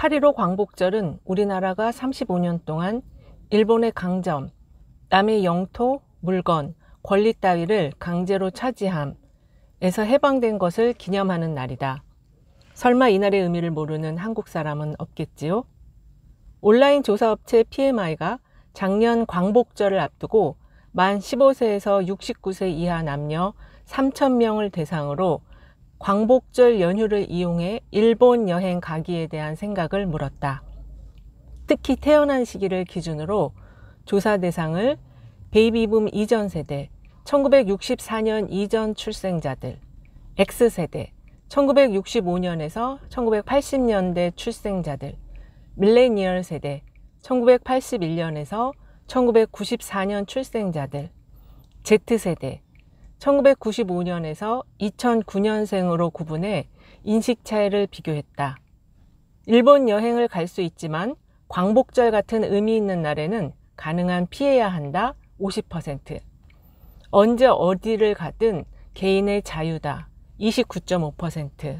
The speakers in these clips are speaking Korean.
8.15 광복절은 우리나라가 35년 동안 일본의 강점, 남의 영토, 물건, 권리 따위를 강제로 차지함에서 해방된 것을 기념하는 날이다. 설마 이날의 의미를 모르는 한국 사람은 없겠지요? 온라인 조사업체 PMI가 작년 광복절을 앞두고 만 15세에서 69세 이하 남녀 3,000명을 대상으로 광복절 연휴를 이용해 일본 여행 가기에 대한 생각을 물었다. 특히 태어난 시기를 기준으로 조사 대상을 베이비붐 이전 세대, 1964년 이전 출생자들, X세대, 1965년에서 1980년대 출생자들, 밀레니얼 세대, 1981년에서 1994년 출생자들, Z세대, 1995년에서 2009년생으로 구분해 인식 차이를 비교했다. 일본 여행을 갈 수 있지만 광복절 같은 의미 있는 날에는 가능한 피해야 한다 50%, 언제 어디를 가든 개인의 자유다 29.5%,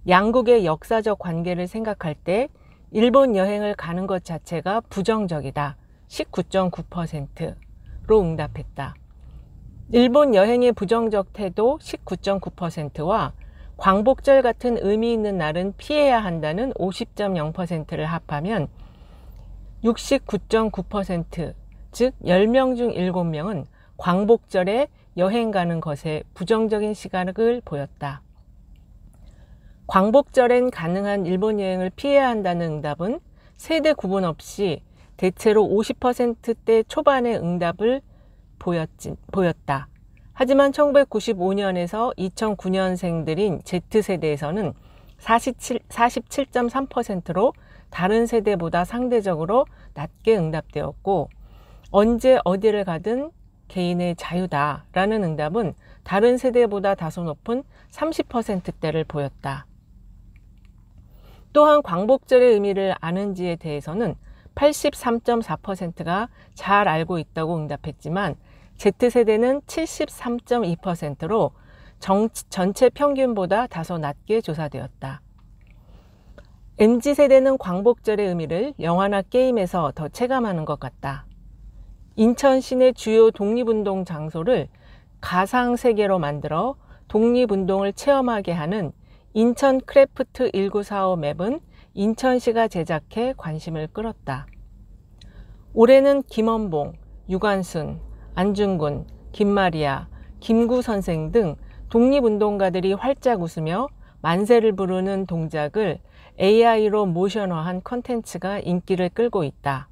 양국의 역사적 관계를 생각할 때 일본 여행을 가는 것 자체가 부정적이다 19.9%로 응답했다. 일본 여행의 부정적 태도 19.9%와 광복절 같은 의미 있는 날은 피해야 한다는 50.0%를 합하면 69.9%, 즉 10명 중 7명은 광복절에 여행 가는 것에 부정적인 시각을 보였다. 광복절엔 가능한 일본 여행을 피해야 한다는 응답은 세대 구분 없이 대체로 50%대 초반의 응답을 보였다. 하지만 1995년에서 2009년생들인 Z세대에서는 47.3%로 다른 세대보다 상대적으로 낮게 응답되었고, 언제 어디를 가든 개인의 자유다라는 응답은 다른 세대보다 다소 높은 30%대를 보였다. 또한 광복절의 의미를 아는지에 대해서는 83.4%가 잘 알고 있다고 응답했지만 Z세대는 73.2%로 전체 평균보다 다소 낮게 조사되었다. MZ세대는 광복절의 의미를 영화나 게임에서 더 체감하는 것 같다. 인천 시내 주요 독립운동 장소를 가상세계로 만들어 독립운동을 체험하게 하는 인천 크래프트 1945 맵은 인천시가 제작해 관심을 끌었다. 올해는 김원봉, 유관순, 안중근, 김마리아, 김구 선생 등 독립운동가들이 활짝 웃으며 만세를 부르는 동작을 AI로 모션화한 컨텐츠가 인기를 끌고 있다.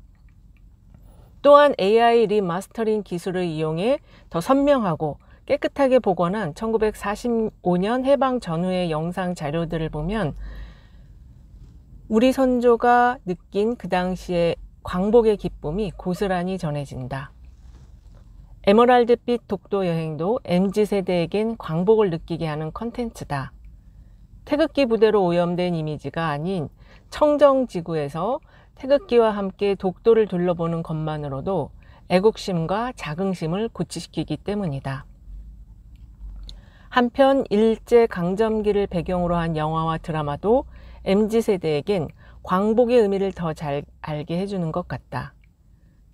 또한 AI 리마스터링 기술을 이용해 더 선명하고 깨끗하게 복원한 1945년 해방 전후의 영상 자료들을 보면 우리 선조가 느낀 그 당시의 광복의 기쁨이 고스란히 전해진다. 에메랄드빛 독도 여행도 MZ세대에겐 광복을 느끼게 하는 컨텐츠다. 태극기 부대로 오염된 이미지가 아닌 청정지구에서 태극기와 함께 독도를 둘러보는 것만으로도 애국심과 자긍심을 고취시키기 때문이다. 한편 일제강점기를 배경으로 한 영화와 드라마도 MZ세대에겐 광복의 의미를 더 잘 알게 해주는 것 같다.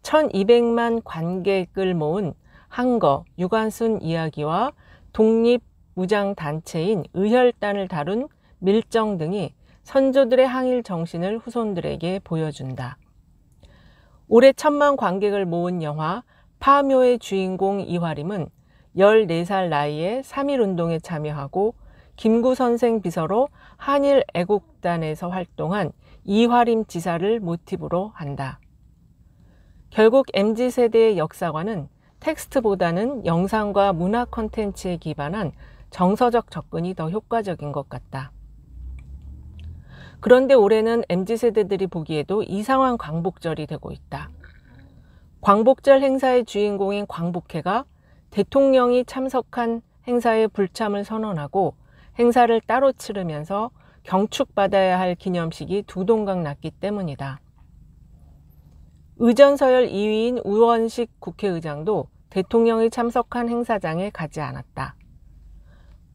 1200만 관객을 모은 한거, 유관순 이야기와 독립무장단체인 의혈단을 다룬 밀정 등이 선조들의 항일 정신을 후손들에게 보여준다. 올해 1000만 관객을 모은 영화 파묘의 주인공 이화림은 14살 나이에 3.1운동에 참여하고 김구 선생 비서로 한일 애국단에서 활동한 이화림 지사를 모티브로 한다. 결국 MZ세대의 역사관은 텍스트보다는 영상과 문화 콘텐츠에 기반한 정서적 접근이 더 효과적인 것 같다. 그런데 올해는 MZ세대들이 보기에도 이상한 광복절이 되고 있다. 광복절 행사의 주인공인 광복회가 대통령이 참석한 행사에 불참을 선언하고 행사를 따로 치르면서 경축받아야 할 기념식이 두 동강 났기 때문이다. 의전서열 2위인 우원식 국회의장도 대통령이 참석한 행사장에 가지 않았다.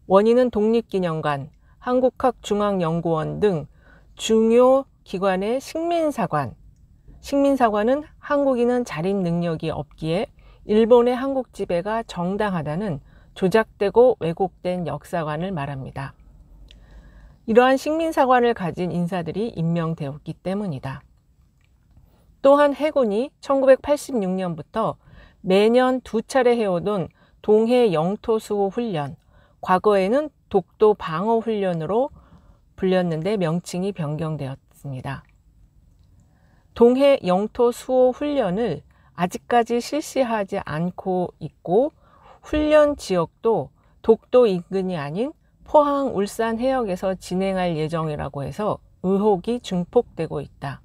원인은 독립기념관, 한국학중앙연구원 등 중요 기관의 식민사관은 한국인은 자립 능력이 없기에 일본의 한국 지배가 정당하다는 조작되고 왜곡된 역사관을 말합니다. 이러한 식민사관을 가진 인사들이 임명되었기 때문이다. 또한 해군이 1986년부터 매년 2차례 해오던 동해 영토 수호 훈련, 과거에는 독도 방어 훈련으로 불렸는데 명칭이 변경되었습니다. 동해 영토 수호 훈련을 아직까지 실시하지 않고 있고 훈련 지역도 독도 인근이 아닌 포항, 울산 해역에서 진행할 예정이라고 해서 의혹이 증폭되고 있다.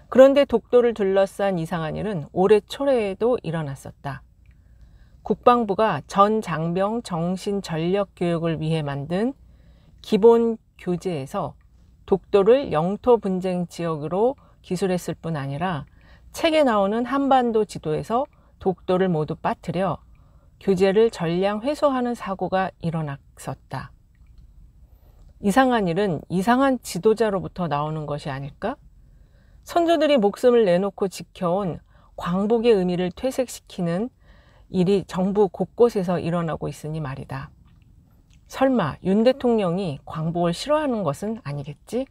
그런데 독도를 둘러싼 이상한 일은 올해 초에도 일어났었다. 국방부가 전 장병 정신 전력 교육을 위해 만든 기본 교재에서 독도를 영토 분쟁 지역으로 기술했을 뿐 아니라 책에 나오는 한반도 지도에서 독도를 모두 빠뜨려 교재를 전량 회수하는 사고가 일어났었다. 이상한 일은 이상한 지도자로부터 나오는 것이 아닐까? 선조들이 목숨을 내놓고 지켜온 광복의 의미를 퇴색시키는 일이 정부 곳곳에서 일어나고 있으니 말이다. 설마 윤 대통령이 광복을 싫어하는 것은 아니겠지?